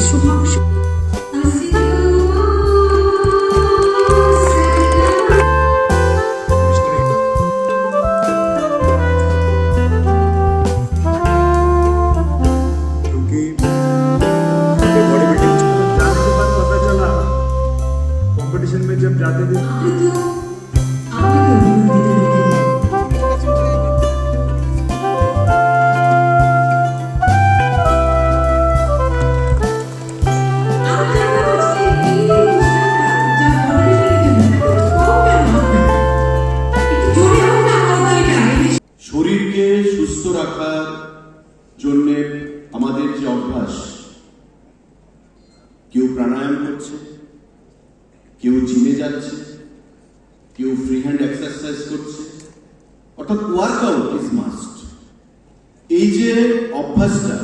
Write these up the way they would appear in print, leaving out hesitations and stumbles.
Shubhanshu competition में जब जाते थे শরীরকে সুস্থ রাখার জন্য আমাদের যে অভ্যাস, কেউ প্রাণায়াম করছে, কেউ জিমে যাচ্ছে, কেউ ফ্রি হ্যান্ড এক্সারসাইজ করছে, অর্থাৎ ওয়ার্কআউট ইজ মাস্ট। এই যে অভ্যাসটা,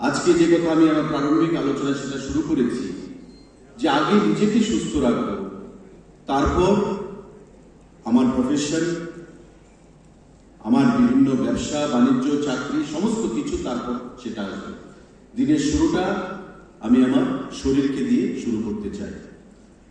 আজকে যে কথা আমি আমার প্রারম্ভিক আলোচনা সেটা শুরু করেছি, যে আগে নিজেকে সুস্থ রাখবো, তারপর আমার প্রফেশন, আমার বিভিন্ন ব্যবসা বাণিজ্য চাকরি সমস্ত কিছু, তারপর সেটা আসবে। দিনের শুরুটা আমি আমার শরীরকে দিয়ে শুরু করতে চাই।